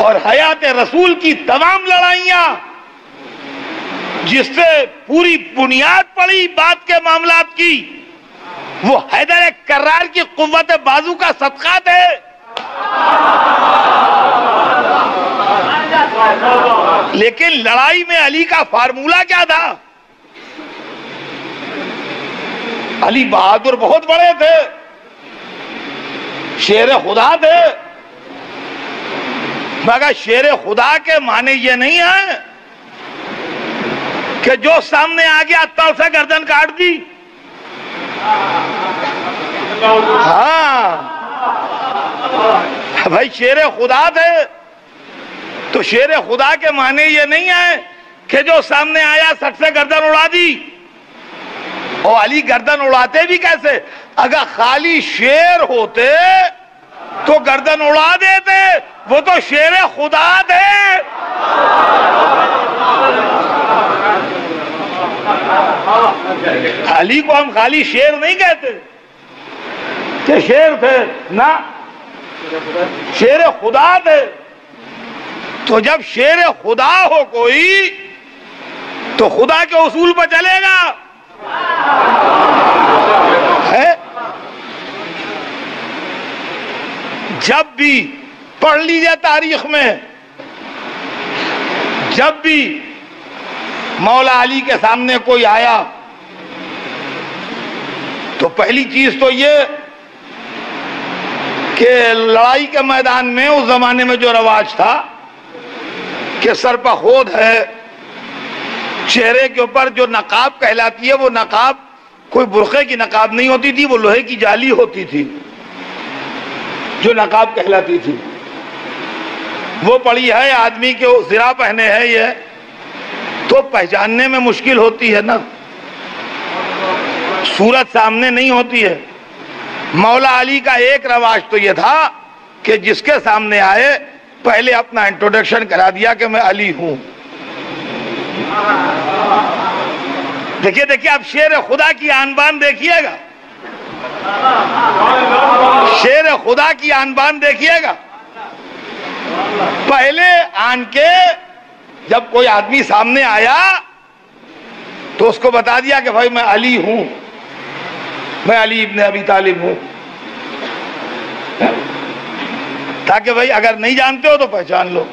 اور حیات رسول کی تمام لڑائیاں جس سے پوری بنیاد پڑی بات کے معاملات کی، وہ حیدر کرار کی قوت بازو کا صدقہ تھے. لیکن لڑائی میں علی کا فارمولہ کیا تھا؟ علی بہادر بہت بڑے تھے، شیر خدا تھے، مگر شیر خدا کے معنی یہ نہیں ہے کہ جو سامنے آ گیا تل سے گردن کاٹ دی. ہاں بھائی شیر خدا تھے تو شیر خدا کے معنی یہ نہیں ہے کہ جو سامنے آیا سٹ سے گردن اڑا دی. اور علی گردن اڑاتے بھی کیسے؟ اگر خالی شیر ہوتے تو گردن اڑا دیتے، وہ تو شیر خدا تھے. علی کو ہم خالی شیر نہیں کہتے کہ شیر تھے، نہ شیر خدا تھے. تو جب شیر خدا ہو کوئی تو خدا کے اصول پر چلے گا. ہے جب بھی پڑھ لیجئے تاریخ میں، جب بھی مولا علی کے سامنے کوئی آیا تو پہلی چیز تو یہ کہ لڑائی کے میدان میں اس زمانے میں جو رواج تھا کہ سر پہ خود ہے، چہرے کے اوپر جو نقاب کہلاتی ہے وہ نقاب کوئی برقعے کی نقاب نہیں ہوتی تھی، وہ لوہے کی جالی ہوتی تھی جو نقاب کہلاتی تھی. وہ پڑی ہے، آدمی کے زرہ پہنے ہے یہ تو پہچاننے میں مشکل ہوتی ہے نا، صورت سامنے نہیں ہوتی ہے. مولا علی کا ایک رواج تو یہ تھا کہ جس کے سامنے آئے پہلے اپنا انٹروڈکشن کرا دیا کہ میں علی ہوں. دیکھیے دیکھیے اب شیر خدا کی آن بان دیکھیے گا، شیر خدا کی آن بان دیکھیے گا. پہلے آن کے جب کوئی آدمی سامنے آیا تو اس کو بتا دیا کہ بھائی میں علی ہوں، میں علی ابن ابی طالب ہوں، تاکہ بھائی اگر نہیں جانتے ہو تو پہچان لو.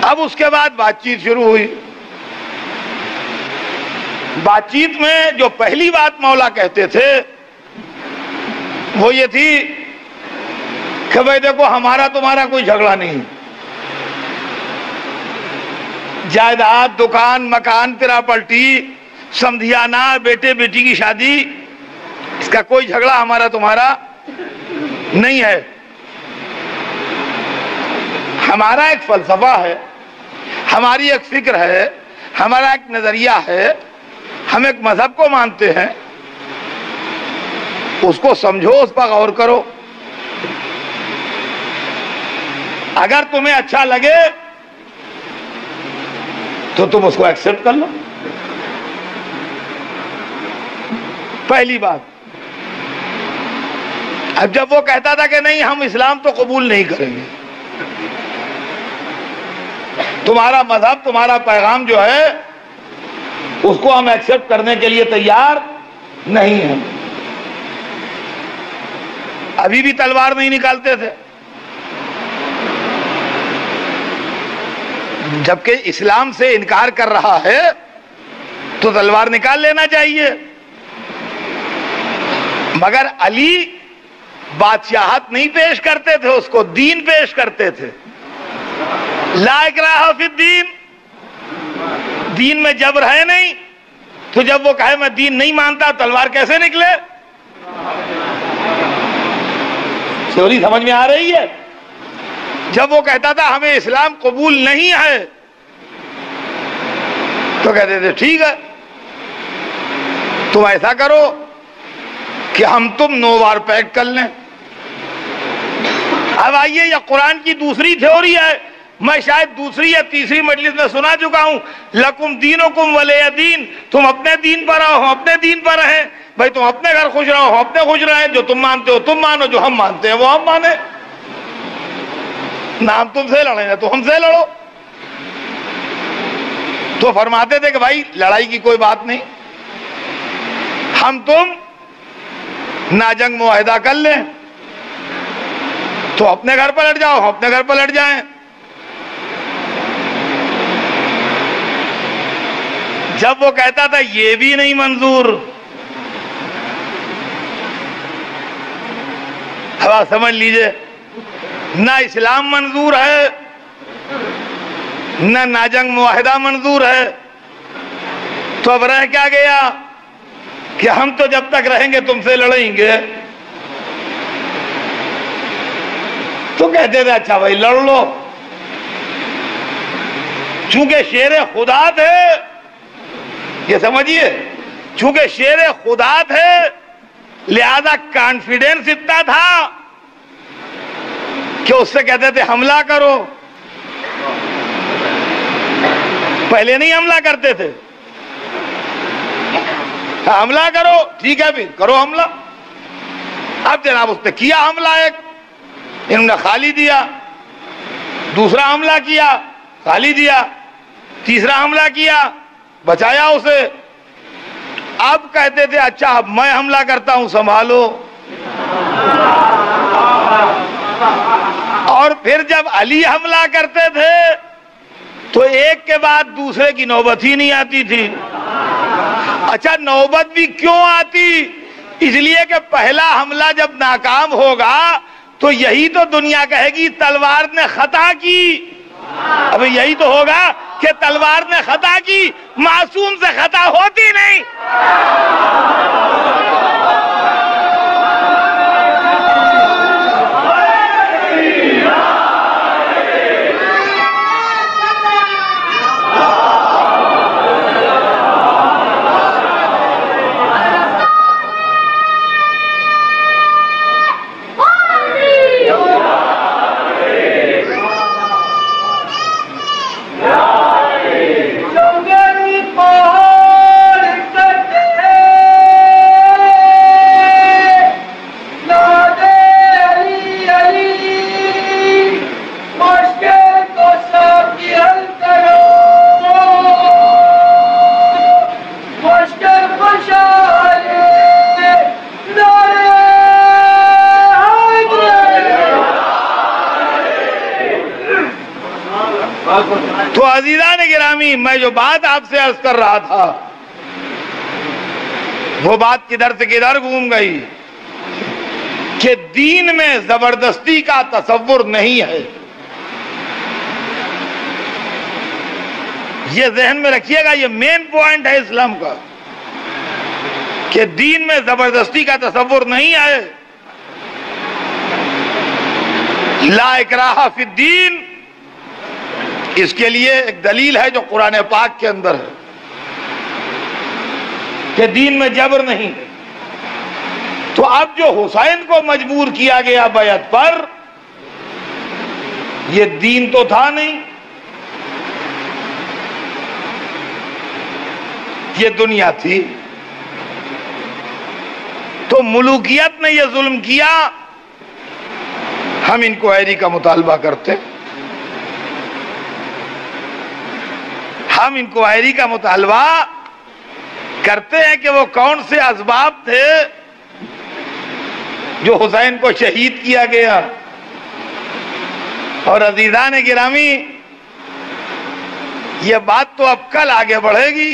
اب اس کے بعد بات چیت شروع ہوئی. بات چیت میں جو پہلی بات مولا کہتے تھے وہ یہ تھی کہ بھائی دیکھو ہمارا تمہارا کوئی جھگڑا نہیں، جائیداد، دکان، مکان، پراپرٹی، سمدھیانہ، بیٹے بیٹی کی شادی، اس کا کوئی جھگڑا ہمارا تمہارا نہیں ہے. ہمارا ایک فلسفہ ہے، ہماری ایک فکر ہے، ہمارا ایک نظریہ ہے، ہم ایک مذہب کو مانتے ہیں، اس کو سمجھو، اس پر غور کرو. اگر تمہیں اچھا لگے تو تم اس کو ایکسپٹ کر لو. پہلی بات. اب جب وہ کہتا تھا کہ نہیں ہم اسلام تو قبول نہیں کریں گے، تمہارا مذہب، تمہارا پیغام جو ہے اس کو ہم ایکسپٹ کرنے کے لیے تیار نہیں ہیں، ابھی بھی تلوار نہیں نکالتے تھے. جبکہ اسلام سے انکار کر رہا ہے تو تلوار نکال لینا چاہیے. مگر علی بادشاہت نہیں پیش کرتے تھے، اس کو دین پیش کرتے تھے. لا اکراہ فی الدین، دین میں جبر ہے نہیں. تو جب وہ کہے میں دین نہیں مانتا، تلوار کیسے نکلے؟ تھیوری سمجھ میں آ رہی ہے؟ جب وہ کہتا تھا ہمیں اسلام قبول نہیں ہے تو کہتے تھے ٹھیک ہے تم ایسا کرو کہ ہم تم 9 بار پیک کر لیں. اب آئیے یہ قرآن کی دوسری تھیوری ہے، میں شاید دوسری یا تیسری مجلس میں سنا چکا ہوں، لکم دینکم ولی دین، تم اپنے دین پر رہو، ہم اپنے دین پر رہیں. بھائی تم اپنے گھر خوش رہو، ہم اپنے خوش رہیں، جو تم مانتے ہو تم مانو، جو ہم مانتے ہیں وہ ہم مانیں. نہ ہم تم سے لڑیں گے تو ہم سے لڑو. تو فرماتے تھے کہ بھائی لڑائی کی کوئی بات نہیں، ہم تم ناجنگ معاہدہ کر لیں، تو اپنے گھر پر لٹ جاؤ، ہم اپنے گھر پر لٹ جائیں. جب وہ کہتا تھا یہ بھی نہیں منظور، اب سمجھ لیجئے نہ اسلام منظور ہے نہ ناجنگ معاہدہ منظور ہے، تو اب رہ کیا گیا کہ ہم تو جب تک رہیں گے تم سے لڑیں گے. تو کہتے تھے اچھا بھائی لڑ لو. چونکہ شیر خدا تھے، یہ سمجھیے، چونکہ شیر خدا تھے لہذا کانفیڈنس اتنا تھا کہ اس سے کہتے تھے حملہ کرو. پہلے نہیں حملہ کرتے تھے، حملہ کرو، ٹھیک ہے پھر کرو حملہ. اب جناب اس نے کیا حملہ، ایک انہوں نے خالی دیا، دوسرا حملہ کیا خالی دیا، تیسرا حملہ کیا بچایا اسے۔ اب کہتے تھے اچھا اب میں حملہ کرتا ہوں سنبھالو۔ اور پھر جب علی حملہ کرتے تھے تو ایک کے بعد دوسرے کی نوبت ہی نہیں آتی تھی۔ اچھا نوبت بھی کیوں آتی؟ اس لیے کہ پہلا حملہ جب ناکام ہوگا تو یہی تو دنیا کہے گی تلوار نے خطا کی۔ اب یہی تو ہوگا کہ تلوار نے خطا کی، معصوم سے خطا ہوتی نہیں۔ تو عزیزان گرامی، میں جو بات آپ سے عرض کر رہا تھا وہ بات کدھر سے کدھر گھوم گئی کہ دین میں زبردستی کا تصور نہیں ہے۔ یہ ذہن میں رکھیے گا، یہ مین پوائنٹ ہے اسلام کا کہ دین میں زبردستی کا تصور نہیں ہے۔ لا اکراہ فی الدین، اس کے لیے ایک دلیل ہے جو قرآن پاک کے اندر ہے کہ دین میں جبر نہیں۔ تو اب جو حسین کو مجبور کیا گیا بیعت پر، یہ دین تو تھا نہیں، یہ دنیا تھی۔ تو ملوکیت نے یہ ظلم کیا، ہم انکوائری کا مطالبہ کرتے، ہم انکوائری کا مطالبہ کرتے ہیں کہ وہ کون سے اسباب تھے جو حسین کو شہید کیا گیا۔ اور عزیزان گرامی، یہ بات تو اب کل آگے بڑھے گی،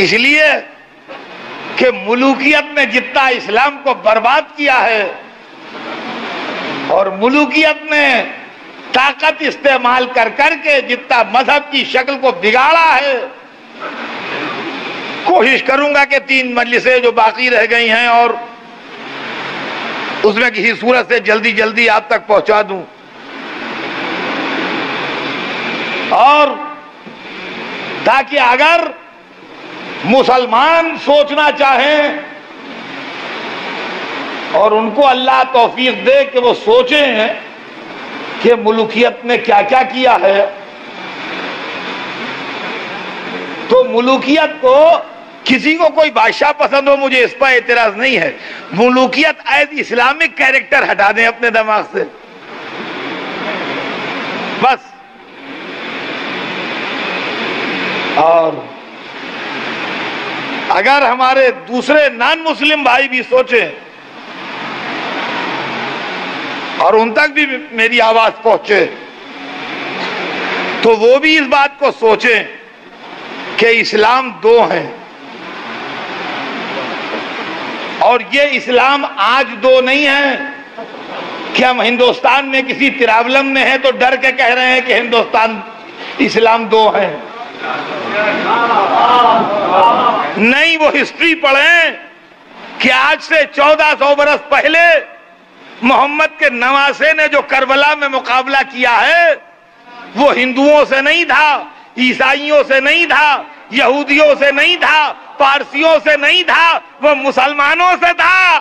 اس لیے کہ ملوکیت نے جتنا اسلام کو برباد کیا ہے اور ملوکیت نے طاقت استعمال کر کر کے جتنا مذہب کی شکل کو بگاڑا ہے، کوشش کروں گا کہ 3 مجلسیں جو باقی رہ گئی ہیں اور اس میں کسی صورت سے جلدی جلدی آپ تک پہنچا دوں، اور تاکہ اگر مسلمان سوچنا چاہیں اور ان کو اللہ توفیق دے کہ وہ سوچیں کہ ملوکیت نے کیا کیا کیا ہے، تو ملوکیت کو کسی کو کوئی بادشاہ پسند ہو، مجھے اس پر اعتراض نہیں ہے، ملوکیت ایز اسلامک کیریکٹر ہٹا دیں اپنے دماغ سے بس۔ اور اگر ہمارے دوسرے نان مسلم بھائی بھی سوچیں اور ان تک بھی میری آواز پہنچے تو وہ بھی اس بات کو سوچیں کہ اسلام 2 ہیں، اور یہ اسلام آج 2 نہیں ہے کہ ہم ہندوستان میں کسی تراولم میں ہیں تو ڈر کے کہہ رہے ہیں کہ ہندوستان اسلام 2 ہیں۔ نہیں، وہ ہسٹری پڑھیں کہ آج سے 1400 برس پہلے محمد کے نواسے نے جو کربلا میں مقابلہ کیا ہے وہ ہندوؤں سے نہیں تھا، عیسائیوں سے نہیں تھا، یہودیوں سے نہیں تھا، پارسیوں سے نہیں تھا، وہ مسلمانوں سے تھا۔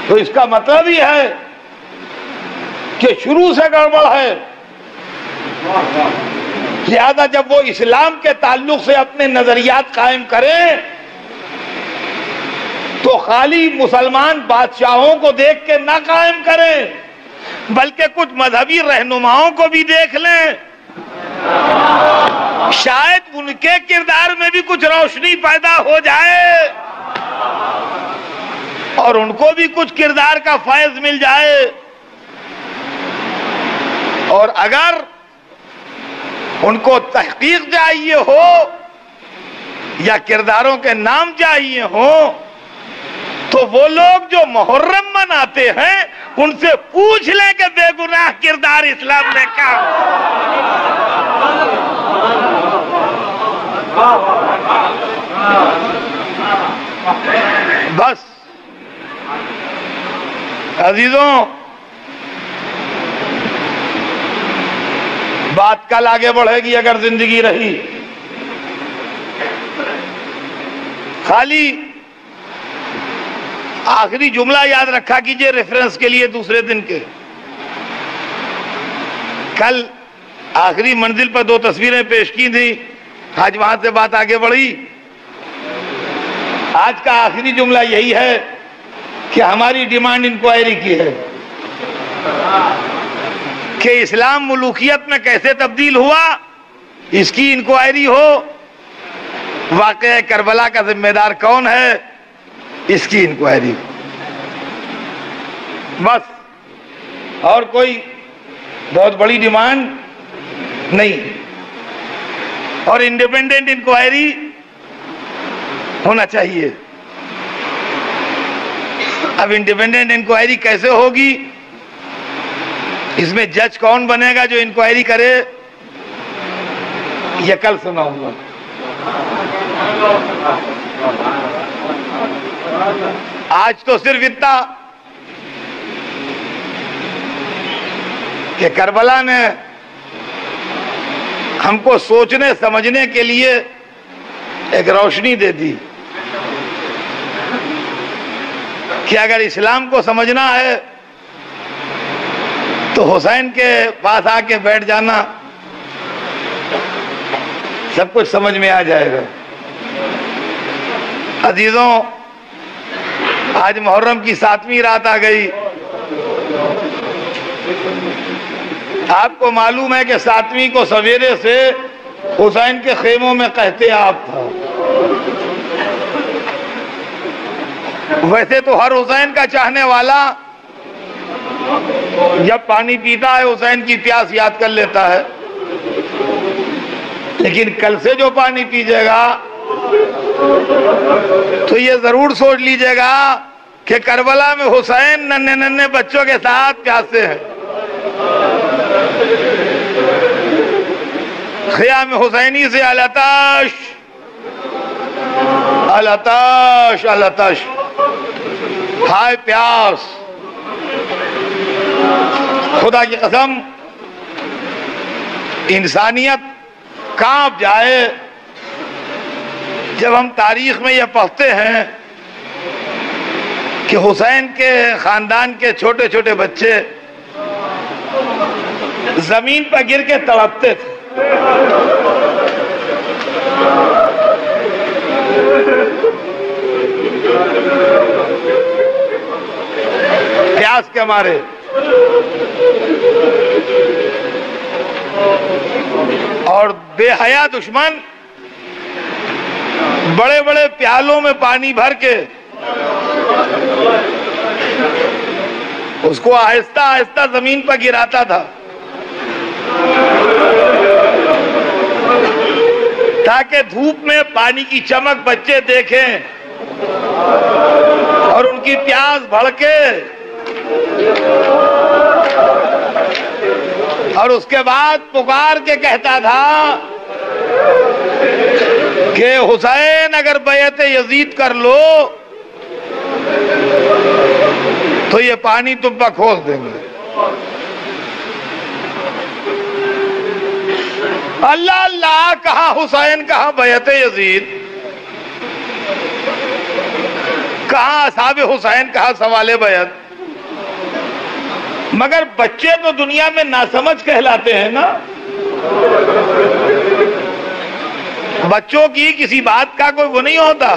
تو اس کا مطلب ہی ہے کہ شروع سے گڑبڑ ہے، لہذا جب وہ اسلام کے تعلق سے اپنے نظریات قائم کریں تو خالی مسلمان بادشاہوں کو دیکھ کے نہ قائم کریں، بلکہ کچھ مذہبی رہنماؤں کو بھی دیکھ لیں، شاید ان کے کردار میں بھی کچھ روشنی پیدا ہو جائے اور ان کو بھی کچھ کردار کا فیض مل جائے۔ اور اگر ان کو تحقیق چاہیے ہو یا کرداروں کے نام چاہیے ہوں تو وہ لوگ جو محرم مناتے ہیں ان سے پوچھ لیں کہ بے گناہ کردار اسلام نے کیا۔ بس عزیزوں، بات کل آگے بڑھے گی اگر زندگی رہی۔ خالی آخری جملہ یاد رکھا کیجئے ریفرنس کے لیے دوسرے دن کے۔ کل آخری منزل پر 2 تصویریں پیش کی تھیں، آج وہاں سے بات آگے بڑھی۔ آج کا آخری جملہ یہی ہے کہ ہماری ڈیمانڈ انکوائری کی ہے کہ اسلام ملوکیت میں کیسے تبدیل ہوا، اس کی انکوائری ہو۔ واقعہ کربلا کا ذمہ دار کون ہے، اس کی انکوائری۔ بس اور کوئی بہت بڑی ڈیمانڈ نہیں، اور انڈیپینڈنٹ انکوائری ہونا چاہیے۔ اب انڈیپینڈنٹ انکوائری کیسے ہوگی، اس میں جج کون بنے گا جو انکوائری کرے، یہ کل سناؤں گا۔ آج تو صرف اتنا کہ کربلا نے ہم کو سوچنے سمجھنے کے لیے ایک روشنی دے دی کہ اگر اسلام کو سمجھنا ہے تو حسین کے پاس آ کے بیٹھ جانا، سب کچھ سمجھ میں آ جائے گا۔ عزیزوں، آج محرم کی 7ویں رات آ گئی۔ آپ کو معلوم ہے کہ 7ویں کو سویرے سے حسین کے خیموں میں قحط آب تھا۔ ویسے تو ہر حسین کا چاہنے والا جب پانی پیتا ہے حسین کی پیاس یاد کر لیتا ہے، لیکن کل سے جو پانی پیجیے گا تو یہ ضرور سوچ لیجئے گا کہ کربلا میں حسین ننھے ننھے بچوں کے ساتھ پیاسے ہیں۔ خیام حسینی سے الاتش الاتش الاتش، ہائے پیاس۔ خدا کی قسم انسانیت کانپ جائے جب ہم تاریخ میں یہ پڑھتے ہیں کہ حسین کے خاندان کے چھوٹے چھوٹے بچے زمین پر گر کے تڑپتے تھے۔ پیاس کے مارے۔ اور بے حیا دشمن بڑے بڑے پیالوں میں پانی بھر کے اس کو آہستہ آہستہ زمین پر گراتا تھا تاکہ دھوپ میں پانی کی چمک بچے دیکھیں اور ان کی پیاس بھڑکے، اور اس کے بعد پکار کے کہتا تھا کہ حسین اگر بیعت یزید کر لو تو یہ پانی تم پر کھول دیں گے۔ اللہ اللہ، کہاں حسین، کہاں بیعت یزید، کہاں اصحاب حسین، کہاں سوال بیعت۔ مگر بچے تو دنیا میں ناسمجھ کہلاتے ہیں نا۔ بچوں کی کسی بات کا کوئی وہ نہیں ہوتا،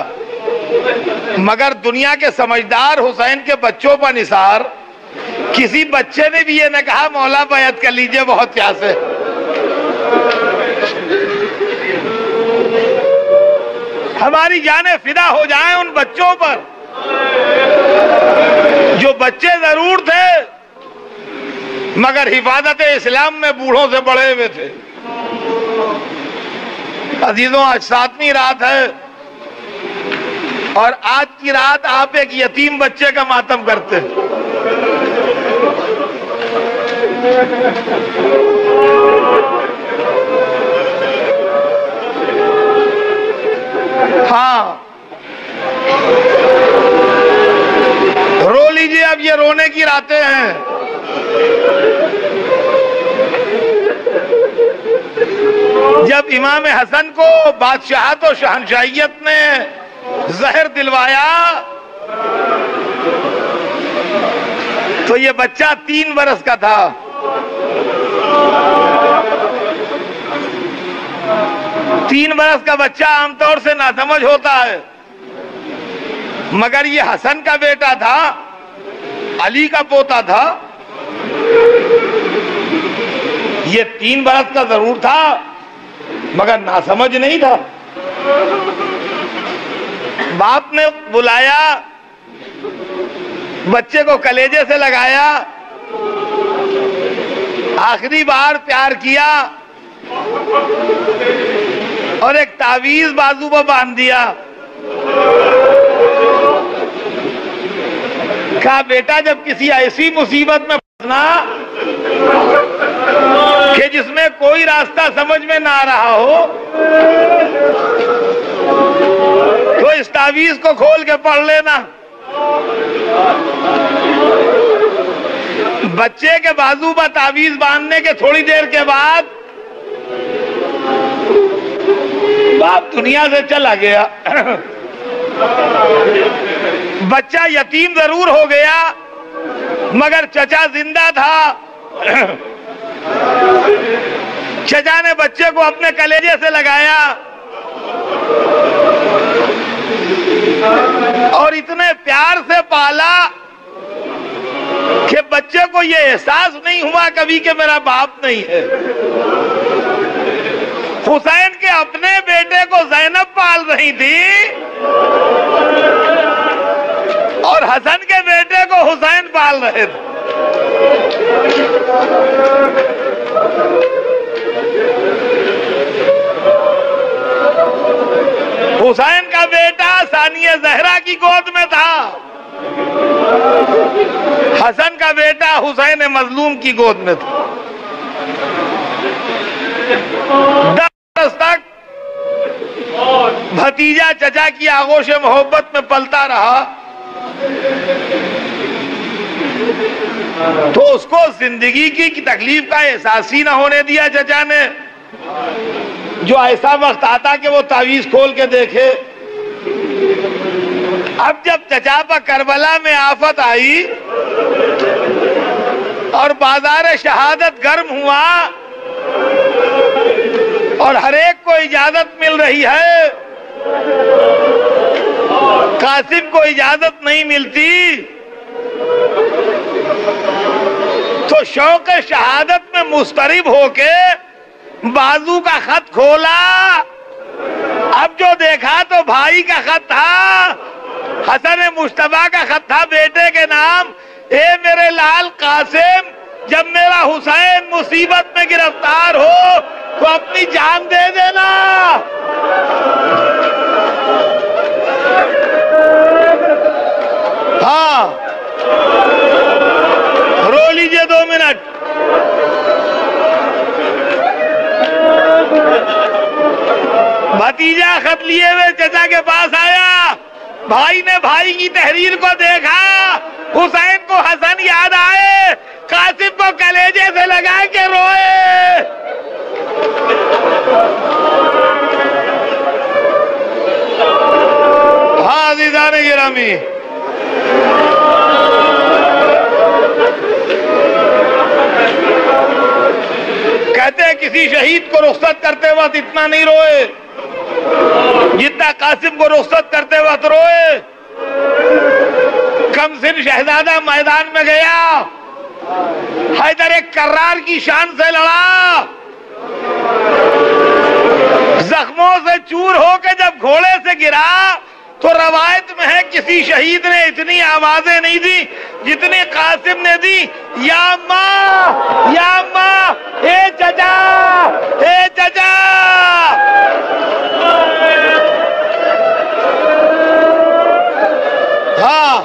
مگر دنیا کے سمجھدار حسین کے بچوں پر نثار کسی بچے نے بھی یہ نہ کہا مولا بیعت کر لیجئے بہت پیاس ہے۔ ہماری جانیں فدا ہو جائیں ان بچوں پر، جو بچے ضرور تھے مگر حفاظت اسلام میں بوڑھوں سے بڑھے ہوئے تھے۔ عزیزوں، آج 7ویں رات ہے اور آج کی رات آپ ایک یتیم بچے کا ماتم کرتے ہیں۔ ہاں، رو لیجئے، اب یہ رونے کی راتیں ہیں۔ جب امام حسن کو بادشاہت و شہنشاہیت نے زہر دلوایا تو یہ بچہ 3 برس کا تھا۔ تین برس کا بچہ عام طور سے ناسمجھ ہوتا ہے، مگر یہ حسن کا بیٹا تھا، علی کا پوتا تھا۔ یہ 3 برس کا ضرور تھا مگر ناسمجھ نہیں تھا۔ باپ نے بلایا، بچے کو کلیجے سے لگایا، آخری بار پیار کیا اور ایک تعویذ بازو پر باندھ دیا۔ کہا بیٹا جب کسی ایسی مصیبت میں پھنسنا کہ جس میں کوئی راستہ سمجھ میں نہ آ رہا ہو تو اس تعویذ کو کھول کے پڑھ لینا۔ بچے کے بازو پر تعویذ باندھنے کے تھوڑی دیر کے بعد باپ دنیا سے چلا گیا۔ بچہ یتیم ضرور ہو گیا مگر چچا زندہ تھا۔ چچا نے بچے کو اپنے کلیجے سے لگایا اور اتنے پیار سے پالا کہ بچے کو یہ احساس نہیں ہوا کبھی کہ میرا باپ نہیں ہے۔ حسین کے اپنے بیٹے کو زینب پال رہی تھی اور حسن کے بیٹے کو حسین پال رہے تھے۔ حسین کا بیٹا ثانیہ زہرا کی گود میں تھا، حسن کا بیٹا حسین مظلوم کی گود میں تھا۔ 10 برس تک بھتیجا چچا کی آغوش محبت میں پلتا رہا تو اس کو زندگی کی تکلیف کا احساس ہی نہ ہونے دیا چچا نے۔ جو ایسا وقت آتا کہ وہ تعویذ کھول کے دیکھے۔ اب جب چچا پر کربلا میں آفت آئی اور بازار شہادت گرم ہوا اور ہر ایک کو اجازت مل رہی ہے، قاسم کو اجازت نہیں ملتی، تو شوق شہادت میں مضطرب ہو کے بازو کا خط کھولا۔ اب جو دیکھا تو بھائی کا خط تھا، حسن مصطفیٰ کا خط تھا بیٹے کے نام۔ اے میرے لال قاسم، جب میرا حسین مصیبت میں گرفتار ہو تو اپنی جان دے دینا۔ ہاں، رو لیجئے 2 منٹ۔ بھتیجا خط لیے ہوئے چچا کے پاس آیا، بھائی نے بھائی کی تحریر کو دیکھا، حسین کو حسن یاد آئے، قاسم کو کلیجے سے لگا کے روئے۔ ہاں عزیزان گرامی، کہتے ہیں کسی شہید کو رخصت کرتے وقت اتنا نہیں روئے جتنا قاسم کو رخصت کرتے وقت روئے، کم سن شہزادہ میدان میں گیا، حیدر کرار کی شان سے لڑا، زخموں سے چور ہو کے جب گھوڑے سے گرا تو روایت میں ہے کسی شہید نے اتنی آوازیں نہیں دی جتنی قاسم نے دی، یا ماں یا ماں، اے چچا اے چچا۔ ہاں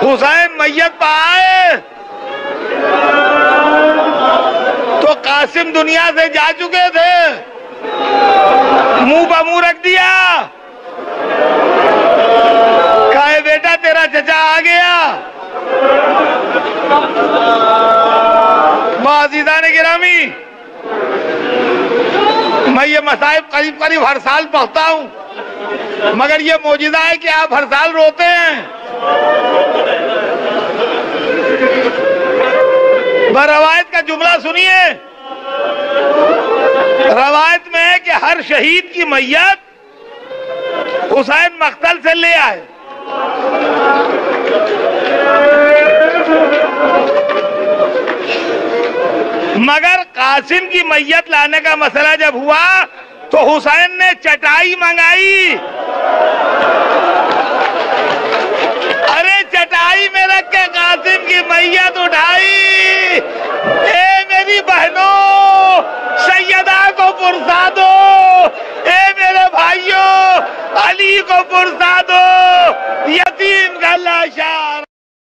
حسین میت پہ آئے تو قاسم دنیا سے جا چکے تھے، منہ پہ منہ رکھ دیا، کہا بیٹا تیرا چچا آ گیا۔ معززان گرامی، میں یہ مصائب قریب قریب ہر سال پڑھتا ہوں، مگر یہ معجزہ ہے کہ آپ ہر سال روتے ہیں۔ روایت کا جملہ سنیے، روایت میں ہے کہ ہر شہید کی میت حسین مقتل سے لے آئے، مگر قاسم کی میت لانے کا مسئلہ جب ہوا تو حسین نے چٹائی منگائی، ارے چٹائی میں رکھ کے قاسم کی میت اٹھائی، اے میری بہنوں سیدہ کو پرسا دو، اے میرے بھائیوں علی کو پرسا دو،